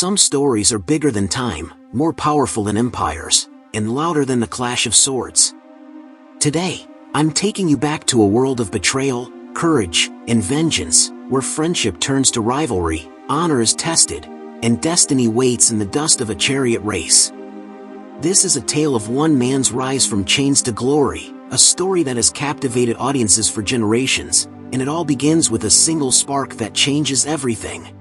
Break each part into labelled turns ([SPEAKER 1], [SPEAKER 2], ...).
[SPEAKER 1] some stories are bigger than time, more powerful than empires, and louder than the clash of swords. Today, I'm taking you back to a world of betrayal, courage, and vengeance, where friendship turns to rivalry, honor is tested, and destiny waits in the dust of a chariot race. This is a tale of one man's rise from chains to glory, a story that has captivated audiences for generations, and it all begins with a single spark that changes everything.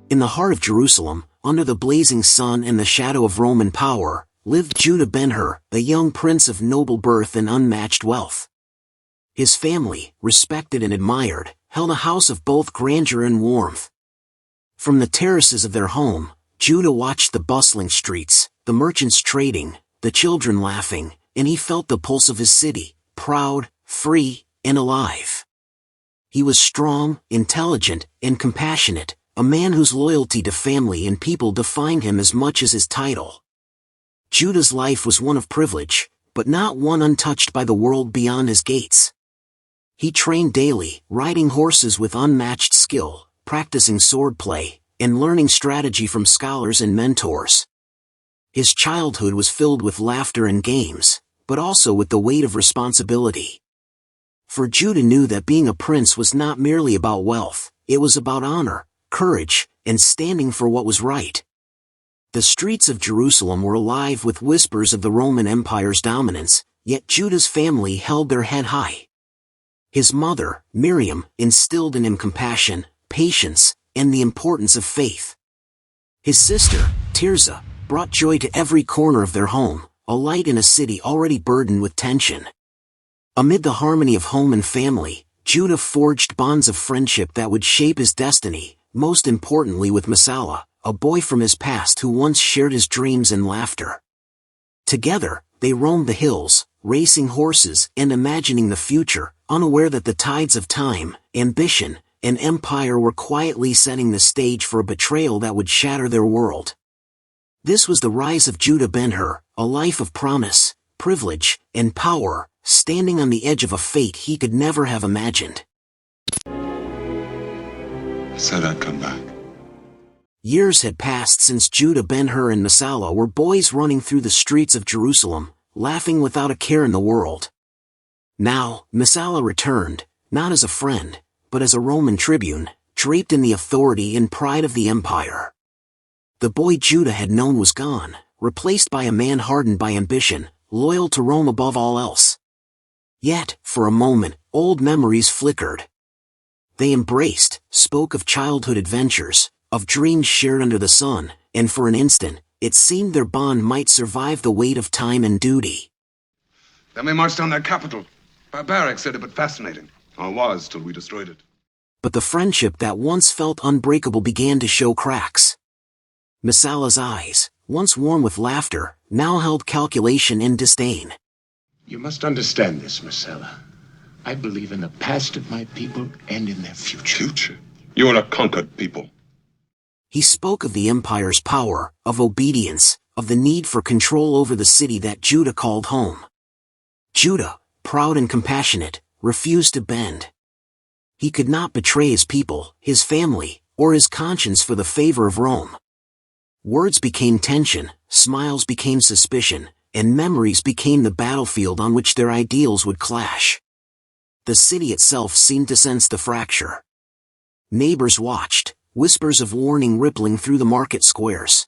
[SPEAKER 1] In the heart of Jerusalem, under the blazing sun and the shadow of Roman power, lived Judah Ben-Hur, a young prince of noble birth and unmatched wealth. His family, respected and admired, held a house of both grandeur and warmth. From the terraces of their home, Judah watched the bustling streets, the merchants trading, the children laughing, and he felt the pulse of his city, proud, free, and alive. He was strong, intelligent, and compassionate, a man whose loyalty to family and people defined him as much as his title. Judah's life was one of privilege, but not one untouched by the world beyond his gates. He trained daily, riding horses with unmatched skill, practicing swordplay, and learning strategy from scholars and mentors. His childhood was filled with laughter and games, but also with the weight of responsibility. For Judah knew that being a prince was not merely about wealth, it was about honor, courage, and standing for what was right. The streets of Jerusalem were alive with whispers of the Roman Empire's dominance, yet Judah's family held their head high. His mother, Miriam, instilled in him compassion, patience, and the importance of faith. His sister, Tirzah, brought joy to every corner of their home, a light in a city already burdened with tension. Amid the harmony of home and family, Judah forged bonds of friendship that would shape his destiny, most importantly with Messala, a boy from his past who once shared his dreams and laughter. Together, they roamed the hills, racing horses and imagining the future, unaware that the tides of time, ambition, and empire were quietly setting the stage for a betrayal that would shatter their world. This was the rise of Judah Ben-Hur, a life of promise, privilege, and power, standing on the edge of a fate he could never have imagined.
[SPEAKER 2] I said I'd come back.
[SPEAKER 1] Years had passed since Judah Ben-Hur and Messala were boys running through the streets of Jerusalem, laughing without a care in the world. Now, Messala returned, not as a friend, but as a Roman tribune, draped in the authority and pride of the empire. The boy Judah had known was gone, replaced by a man hardened by ambition, loyal to Rome above all else. Yet, for a moment, old memories flickered. They embraced, spoke of childhood adventures, of dreams shared under the sun, and for an instant, it seemed their bond might survive the weight of time and duty.
[SPEAKER 2] Then we marched on their capital. Barbaric, said it, but fascinating. Or was, till we destroyed it.
[SPEAKER 1] But the friendship that once felt unbreakable began to show cracks. Messala's eyes, once warm with laughter, now held calculation and disdain.
[SPEAKER 3] You must understand this, Messala. I believe in the past of my people and in their future.
[SPEAKER 2] Future? You are a conquered people.
[SPEAKER 1] He spoke of the empire's power, of obedience, of the need for control over the city that Judah called home. Judah, proud and compassionate, refused to bend. He could not betray his people, his family, or his conscience for the favor of Rome. Words became tension, smiles became suspicion, and memories became the battlefield on which their ideals would clash. The city itself seemed to sense the fracture. Neighbors watched, whispers of warning rippling through the market squares.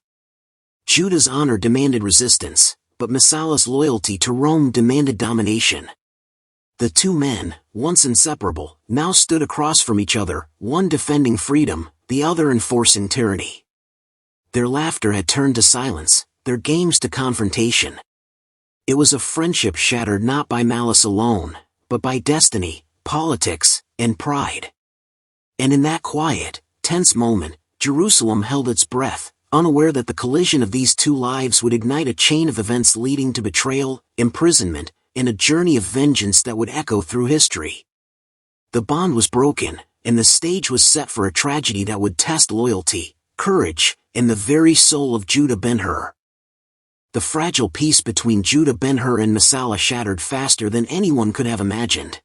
[SPEAKER 1] Judah's honor demanded resistance, but Messala's loyalty to Rome demanded domination. The two men, once inseparable, now stood across from each other, one defending freedom, the other enforcing tyranny. Their laughter had turned to silence, their games to confrontation. It was a friendship shattered not by malice alone, but by destiny, politics, and pride. And in that quiet, tense moment, Jerusalem held its breath, unaware that the collision of these two lives would ignite a chain of events leading to betrayal, imprisonment, and a journey of vengeance that would echo through history. The bond was broken, and the stage was set for a tragedy that would test loyalty, courage, and the very soul of Judah Ben-Hur. The fragile peace between Judah Ben-Hur and Messala shattered faster than anyone could have imagined.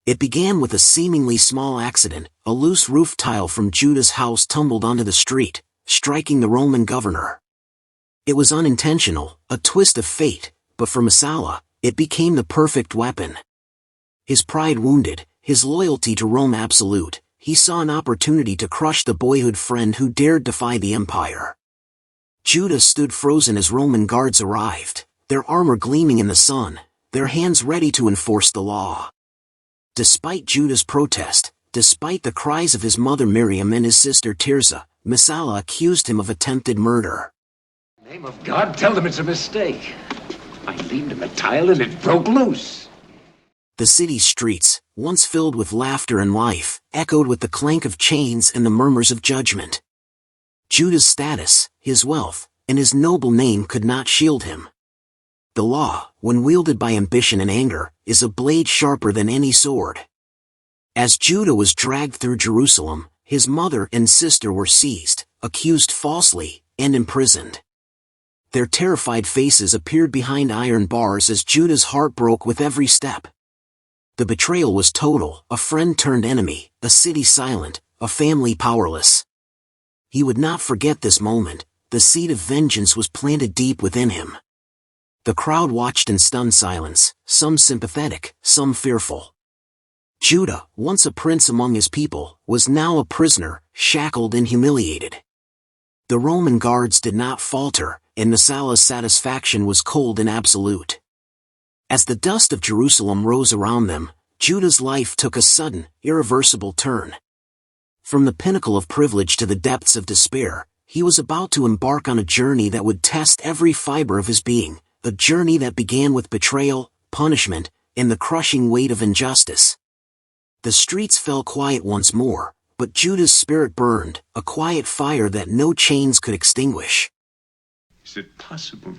[SPEAKER 1] It began with a seemingly small accident. A loose roof tile from Judah's house tumbled onto the street, striking the Roman governor. It was unintentional, a twist of fate, but for Messala, it became the perfect weapon. His pride wounded, his loyalty to Rome absolute, he saw an opportunity to crush the boyhood friend who dared defy the empire. Judah stood frozen as Roman guards arrived, their armor gleaming in the sun, their hands ready to enforce the law. Despite Judah's protest, despite the cries of his mother Miriam and his sister Tirzah, Messala accused him of attempted murder.
[SPEAKER 3] In the name of God, tell them it's a mistake. I leaned on the tile and it broke loose.
[SPEAKER 1] The city's streets, once filled with laughter and life, echoed with the clank of chains and the murmurs of judgment. Judah's status, his wealth, and his noble name could not shield him. The law, when wielded by ambition and anger, is a blade sharper than any sword. As Judah was dragged through Jerusalem, his mother and sister were seized, accused falsely, and imprisoned. Their terrified faces appeared behind iron bars as Judah's heart broke with every step. The betrayal was total, a friend turned enemy, a city silent, a family powerless. He would not forget this moment, the seed of vengeance was planted deep within him. The crowd watched in stunned silence, some sympathetic, some fearful. Judah, once a prince among his people, was now a prisoner, shackled and humiliated. The Roman guards did not falter, and Messala's satisfaction was cold and absolute. As the dust of Jerusalem rose around them, Judah's life took a sudden, irreversible turn. From the pinnacle of privilege to the depths of despair, he was about to embark on a journey that would test every fiber of his being, a journey that began with betrayal, punishment, and the crushing weight of injustice. The streets fell quiet once more, but Judah's spirit burned, a quiet fire that no chains could extinguish.
[SPEAKER 3] Is it possible,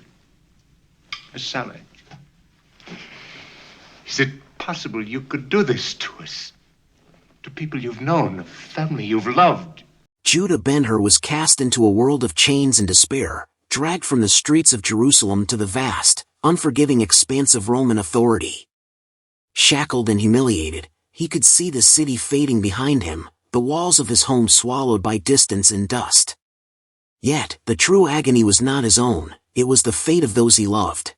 [SPEAKER 3] Messala? Is it possible you could do this to us? To people you've known, a family you've loved?
[SPEAKER 1] Judah Ben-Hur was cast into a world of chains and despair, dragged from the streets of Jerusalem to the vast, unforgiving expanse of Roman authority. Shackled and humiliated, he could see the city fading behind him, the walls of his home swallowed by distance and dust. Yet, the true agony was not his own, it was the fate of those he loved.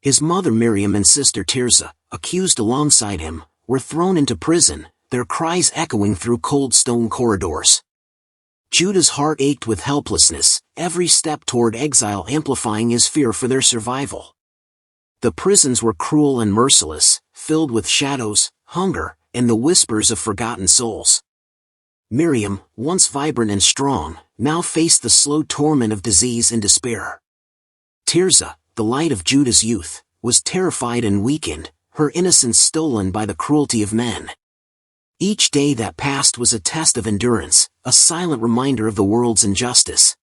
[SPEAKER 1] His mother Miriam and sister Tirzah, accused alongside him, were thrown into prison, their cries echoing through cold stone corridors. Judah's heart ached with helplessness, every step toward exile amplifying his fear for their survival. The prisons were cruel and merciless, filled with shadows, hunger, and the whispers of forgotten souls. Miriam, once vibrant and strong, now faced the slow torment of disease and despair. Tirzah, the light of Judah's youth, was terrified and weakened, her innocence stolen by the cruelty of men. Each day that passed was a test of endurance, a silent reminder of the world's injustice.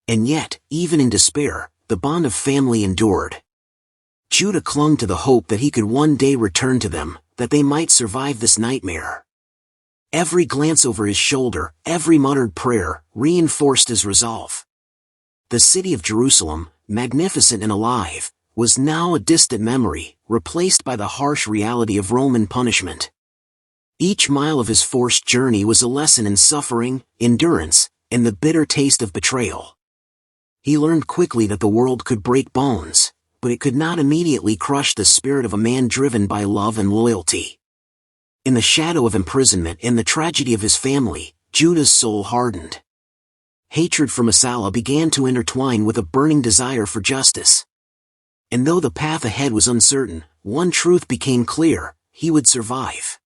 [SPEAKER 1] And yet, even in despair, the bond of family endured. Judah clung to the hope that he could one day return to them, that they might survive this nightmare. Every glance over his shoulder, every muttered prayer, reinforced his resolve. The city of Jerusalem, magnificent and alive, was now a distant memory, replaced by the harsh reality of Roman punishment. Each mile of his forced journey was a lesson in suffering, endurance, and the bitter taste of betrayal. He learned quickly that the world could break bones, but it could not immediately crush the spirit of a man driven by love and loyalty. In the shadow of imprisonment and the tragedy of his family, Judah's soul hardened. Hatred for Messala began to intertwine with a burning desire for justice. And though the path ahead was uncertain, one truth became clear: he would survive.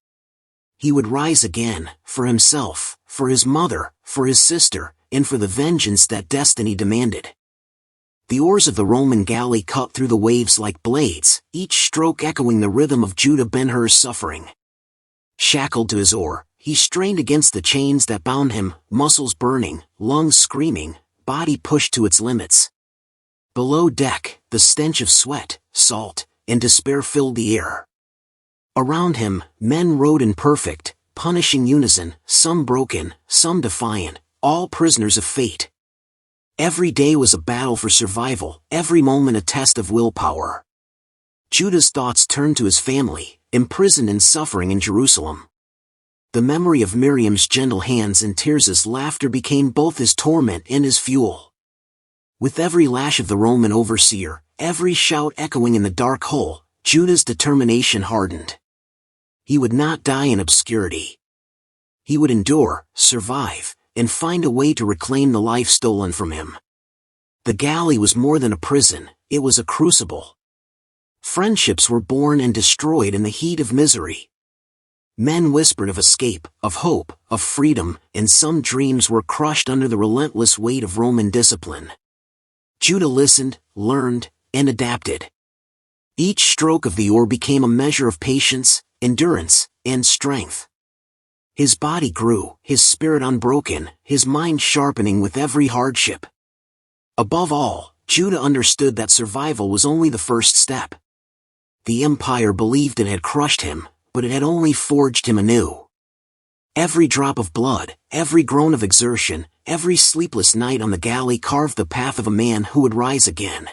[SPEAKER 1] He would rise again, for himself, for his mother, for his sister, and for the vengeance that destiny demanded. The oars of the Roman galley cut through the waves like blades, each stroke echoing the rhythm of Judah Ben-Hur's suffering. Shackled to his oar, he strained against the chains that bound him, muscles burning, lungs screaming, body pushed to its limits. Below deck, the stench of sweat, salt, and despair filled the air. Around him, men rode in perfect, punishing unison, some broken, some defiant, all prisoners of fate. Every day was a battle for survival, every moment a test of willpower. Judah's thoughts turned to his family, imprisoned and suffering in Jerusalem. The memory of Miriam's gentle hands and Tirzah's laughter became both his torment and his fuel. With every lash of the Roman overseer, every shout echoing in the dark hole, Judah's determination hardened. He would not die in obscurity. He would endure, survive, and find a way to reclaim the life stolen from him. The galley was more than a prison, it was a crucible. Friendships were born and destroyed in the heat of misery. Men whispered of escape, of hope, of freedom, and some dreams were crushed under the relentless weight of Roman discipline. Judah listened, learned, and adapted. Each stroke of the oar became a measure of patience, endurance, and strength. His body grew, his spirit unbroken, his mind sharpening with every hardship. Above all, Judah understood that survival was only the first step. The empire believed it had crushed him, but it had only forged him anew. Every drop of blood, every groan of exertion, every sleepless night on the galley carved the path of a man who would rise again.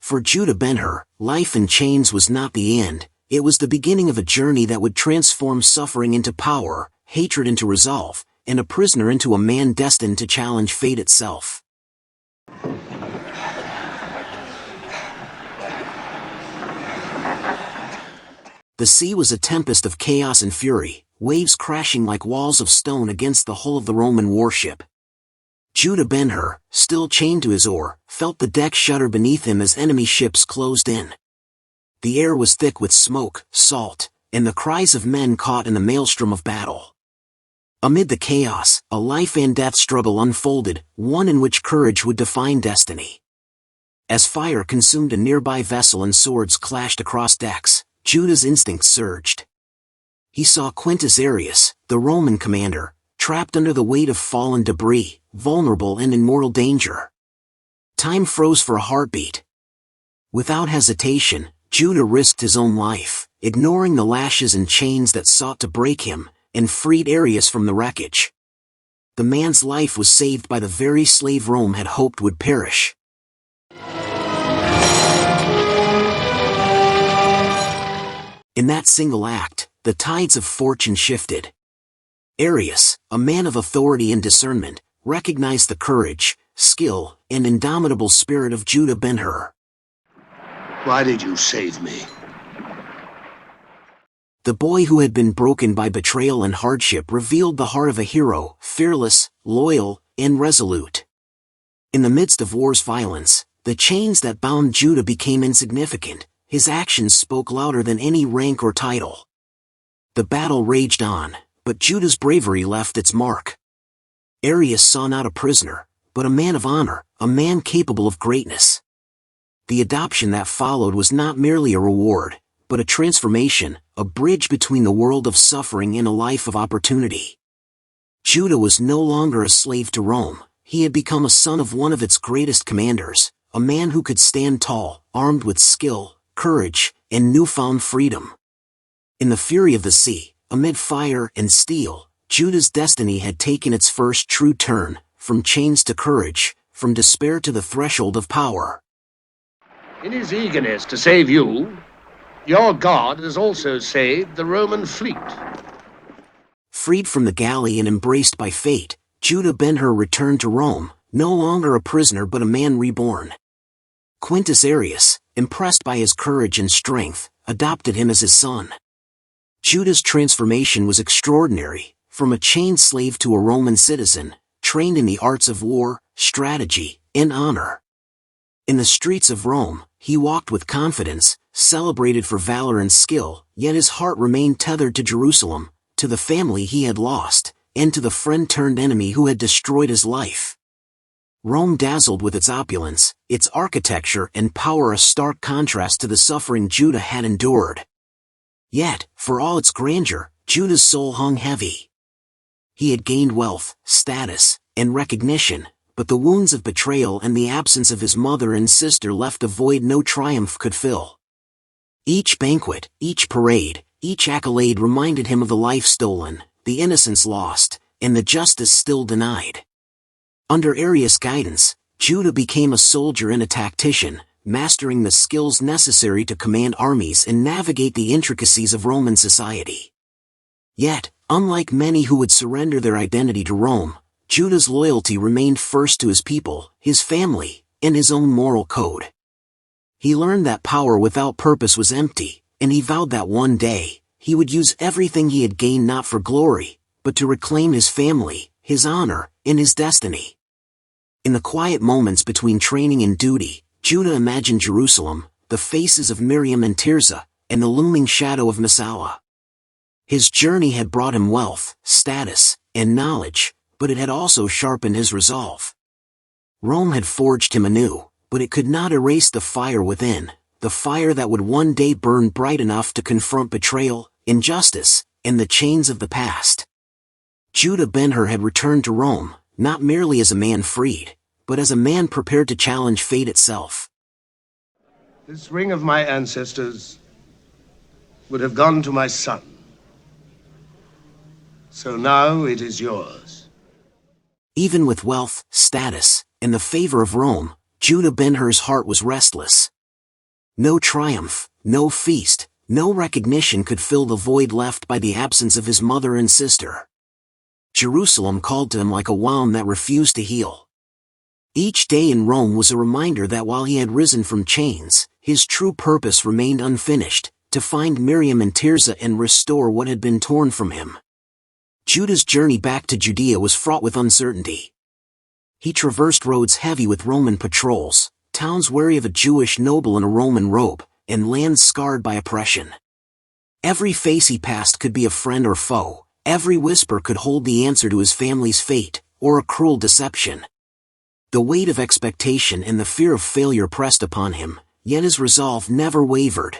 [SPEAKER 1] For Judah Ben-Hur, life in chains was not the end, it was the beginning of a journey that would transform suffering into power, hatred into resolve, and a prisoner into a man destined to challenge fate itself. The sea was a tempest of chaos and fury, waves crashing like walls of stone against the hull of the Roman warship. Judah Ben-Hur, still chained to his oar, felt the deck shudder beneath him as enemy ships closed in. The air was thick with smoke, salt, and the cries of men caught in the maelstrom of battle. Amid the chaos, a life and death struggle unfolded, one in which courage would define destiny. As fire consumed a nearby vessel and swords clashed across decks, Judah's instincts surged. He saw Quintus Arrius, the Roman commander, trapped under the weight of fallen debris, vulnerable and in mortal danger. Time froze for a heartbeat. Without hesitation, Judah risked his own life, ignoring the lashes and chains that sought to break him, and freed Arrius from the wreckage. The man's life was saved by the very slave Rome had hoped would perish. In that single act, the tides of fortune shifted. Arrius, a man of authority and discernment, recognized the courage, skill, and indomitable spirit of Judah Ben-Hur.
[SPEAKER 3] Why did you save me?
[SPEAKER 1] The boy who had been broken by betrayal and hardship revealed the heart of a hero, fearless, loyal, and resolute. In the midst of war's violence, the chains that bound Judah became insignificant, his actions spoke louder than any rank or title. The battle raged on, but Judah's bravery left its mark. Arrius saw not a prisoner, but a man of honor, a man capable of greatness. The adoption that followed was not merely a reward, but a transformation, a bridge between the world of suffering and a life of opportunity. Judah was no longer a slave to Rome, he had become a son of one of its greatest commanders, a man who could stand tall, armed with skill, courage, and newfound freedom. In the fury of the sea, amid fire and steel, Judah's destiny had taken its first true turn, from chains to courage, from despair to the threshold of power.
[SPEAKER 3] In his eagerness to save you, your God has also saved the Roman fleet.
[SPEAKER 1] Freed from the galley and embraced by fate, Judah Ben-Hur returned to Rome, no longer a prisoner but a man reborn. Quintus Arrius, impressed by his courage and strength, adopted him as his son. Judah's transformation was extraordinary, from a chained slave to a Roman citizen, trained in the arts of war, strategy, and honor. In the streets of Rome, he walked with confidence, celebrated for valor and skill, yet his heart remained tethered to Jerusalem, to the family he had lost, and to the friend-turned-enemy who had destroyed his life. Rome dazzled with its opulence, its architecture and power, a stark contrast to the suffering Judah had endured. Yet, for all its grandeur, Judah's soul hung heavy. He had gained wealth, status, and recognition, but the wounds of betrayal and the absence of his mother and sister left a void no triumph could fill. Each banquet, each parade, each accolade reminded him of the life stolen, the innocence lost, and the justice still denied. Under Arrius' guidance, Judah became a soldier and a tactician, mastering the skills necessary to command armies and navigate the intricacies of Roman society. Yet, unlike many who would surrender their identity to Rome, Judah's loyalty remained first to his people, his family, and his own moral code. He learned that power without purpose was empty, and he vowed that one day, he would use everything he had gained not for glory, but to reclaim his family, his honor, and his destiny. In the quiet moments between training and duty, Judah imagined Jerusalem, the faces of Miriam and Tirzah, and the looming shadow of Massalah. His journey had brought him wealth, status, and knowledge, but it had also sharpened his resolve. Rome had forged him anew, but it could not erase the fire within, the fire that would one day burn bright enough to confront betrayal, injustice, and the chains of the past. Judah Ben-Hur had returned to Rome, not merely as a man freed, but as a man prepared to challenge fate itself.
[SPEAKER 4] This ring of my ancestors would have gone to my son. So now it is yours.
[SPEAKER 1] Even with wealth, status, and the favor of Rome, Judah Ben-Hur's heart was restless. No triumph, no feast, no recognition could fill the void left by the absence of his mother and sister. Jerusalem called to him like a wound that refused to heal. Each day in Rome was a reminder that while he had risen from chains, his true purpose remained unfinished, to find Miriam and Tirzah and restore what had been torn from him. Judah's journey back to Judea was fraught with uncertainty. He traversed roads heavy with Roman patrols, towns wary of a Jewish noble in a Roman robe, and lands scarred by oppression. Every face he passed could be a friend or foe, every whisper could hold the answer to his family's fate, or a cruel deception. The weight of expectation and the fear of failure pressed upon him, yet his resolve never wavered.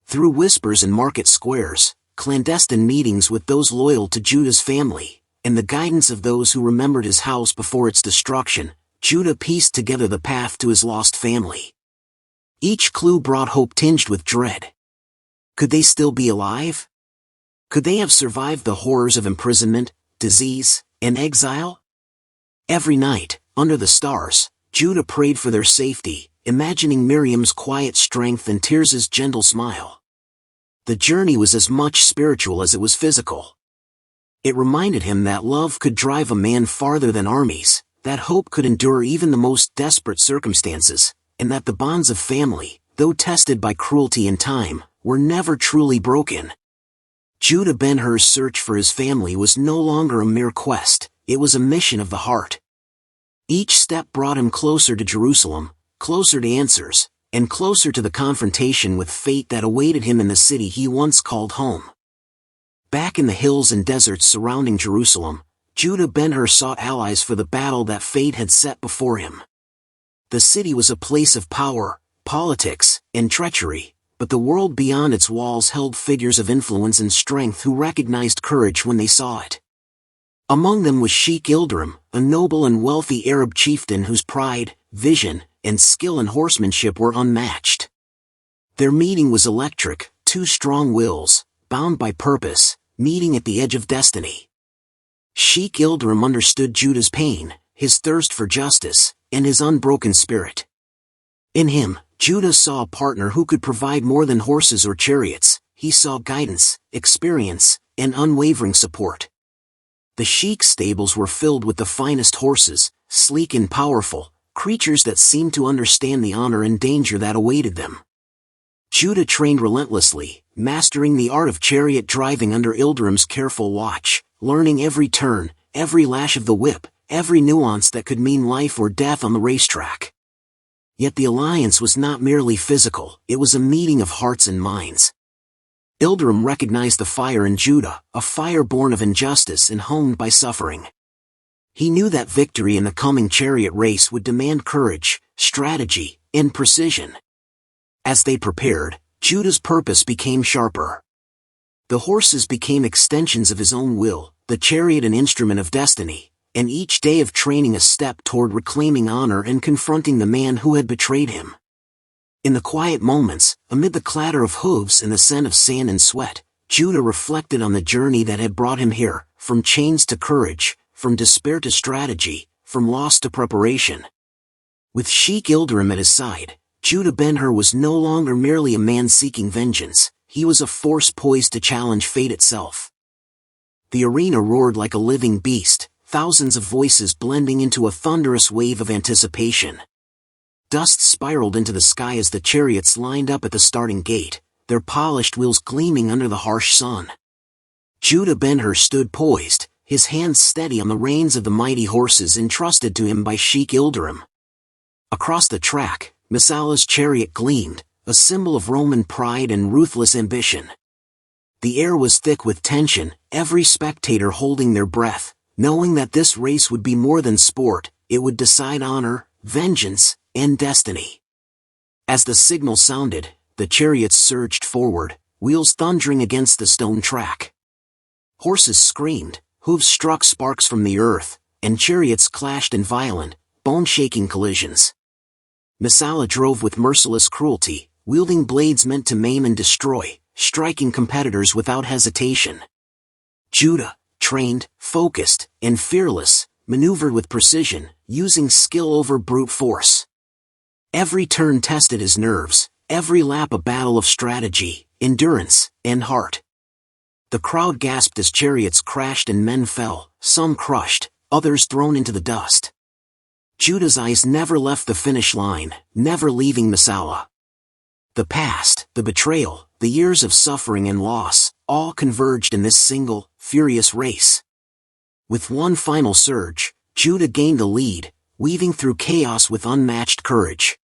[SPEAKER 1] Through whispers in market squares, clandestine meetings with those loyal to Judah's family, and the guidance of those who remembered his house before its destruction, Judah pieced together the path to his lost family. Each clue brought hope tinged with dread. Could they still be alive? Could they have survived the horrors of imprisonment, disease, and exile? Every night, under the stars, Judah prayed for their safety, imagining Miriam's quiet strength and Tirzah's gentle smile. The journey was as much spiritual as it was physical. It reminded him that love could drive a man farther than armies, that hope could endure even the most desperate circumstances, and that the bonds of family, though tested by cruelty and time, were never truly broken. Judah Ben-Hur's search for his family was no longer a mere quest, it was a mission of the heart. Each step brought him closer to Jerusalem, closer to answers, and closer to the confrontation with fate that awaited him in the city he once called home. Back in the hills and deserts surrounding Jerusalem, Judah Ben-Hur sought allies for the battle that fate had set before him. The city was a place of power, politics, and treachery, but the world beyond its walls held figures of influence and strength who recognized courage when they saw it. Among them was Sheikh Ilderim, a noble and wealthy Arab chieftain whose pride, vision, and skill in horsemanship were unmatched. Their meeting was electric, two strong wills, bound by purpose, meeting at the edge of destiny. Sheikh Ilderim understood Judah's pain, his thirst for justice, and his unbroken spirit. In him, Judah saw a partner who could provide more than horses or chariots. He saw guidance, experience, and unwavering support. The Sheikh's stables were filled with the finest horses, sleek and powerful, creatures that seemed to understand the honor and danger that awaited them. Judah trained relentlessly, mastering the art of chariot driving under Ilderim's careful watch, learning every turn, every lash of the whip, every nuance that could mean life or death on the racetrack. Yet the alliance was not merely physical, it was a meeting of hearts and minds. Ilderim recognized the fire in Judah, a fire born of injustice and honed by suffering. He knew that victory in the coming chariot race would demand courage, strategy, and precision. As they prepared, Judah's purpose became sharper. The horses became extensions of his own will, the chariot an instrument of destiny, and each day of training a step toward reclaiming honor and confronting the man who had betrayed him. In the quiet moments, amid the clatter of hooves and the scent of sand and sweat, Judah reflected on the journey that had brought him here, from chains to courage, from despair to strategy, from loss to preparation. With Sheikh Ilderim at his side, Judah Ben-Hur was no longer merely a man seeking vengeance, he was a force poised to challenge fate itself. The arena roared like a living beast, thousands of voices blending into a thunderous wave of anticipation. Dust spiraled into the sky as the chariots lined up at the starting gate, their polished wheels gleaming under the harsh sun. Judah Ben-Hur stood poised, his hands steady on the reins of the mighty horses entrusted to him by Sheikh Ilderim. Across the track, Messala's chariot gleamed, a symbol of Roman pride and ruthless ambition. The air was thick with tension, every spectator holding their breath, knowing that this race would be more than sport, it would decide honor, vengeance, and destiny. As the signal sounded, the chariots surged forward, wheels thundering against the stone track. Horses screamed, hooves struck sparks from the earth, and chariots clashed in violent, bone-shaking collisions. Messala drove with merciless cruelty, wielding blades meant to maim and destroy, striking competitors without hesitation. Judah, trained, focused, and fearless, maneuvered with precision, using skill over brute force. Every turn tested his nerves, every lap a battle of strategy, endurance, and heart. The crowd gasped as chariots crashed and men fell, some crushed, others thrown into the dust. Judah's eyes never left the finish line, never leaving Messala. The past, the betrayal, the years of suffering and loss, all converged in this single, furious race. With one final surge, Judah gained the lead, weaving through chaos with unmatched courage.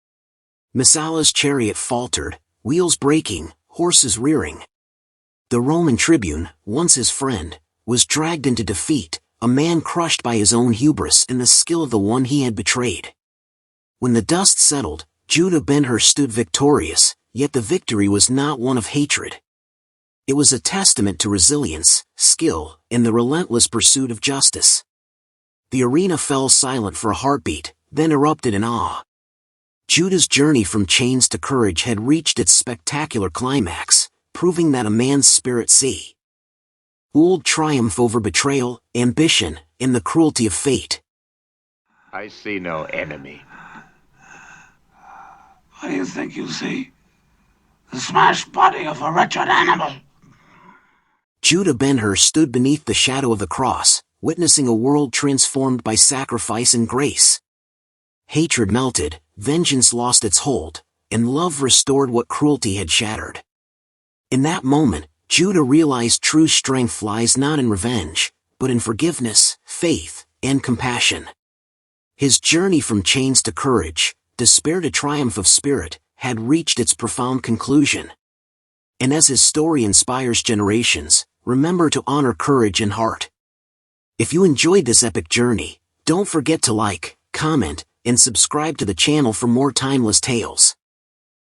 [SPEAKER 1] Messala's chariot faltered, wheels breaking, horses rearing. The Roman tribune, once his friend, was dragged into defeat, a man crushed by his own hubris and the skill of the one he had betrayed. When the dust settled, Judah Ben-Hur stood victorious, yet the victory was not one of hatred. It was a testament to resilience, skill, and the relentless pursuit of justice. The arena fell silent for a heartbeat, then erupted in awe. Judah's journey from chains to courage had reached its spectacular climax, proving that a man's spirit would triumph over betrayal, ambition, and the cruelty of fate.
[SPEAKER 3] I see no enemy.
[SPEAKER 5] What do you think you see? The smashed body of a wretched animal.
[SPEAKER 1] Judah Ben-Hur stood beneath the shadow of the cross, witnessing a world transformed by sacrifice and grace. Hatred melted, vengeance lost its hold, and love restored what cruelty had shattered. In that moment, Judah realized true strength lies not in revenge, but in forgiveness, faith, and compassion. His journey from chains to courage, despair to triumph of spirit, had reached its profound conclusion. And as his story inspires generations, remember to honor courage and heart. If you enjoyed this epic journey, don't forget to like, comment, and subscribe to the channel for more timeless tales.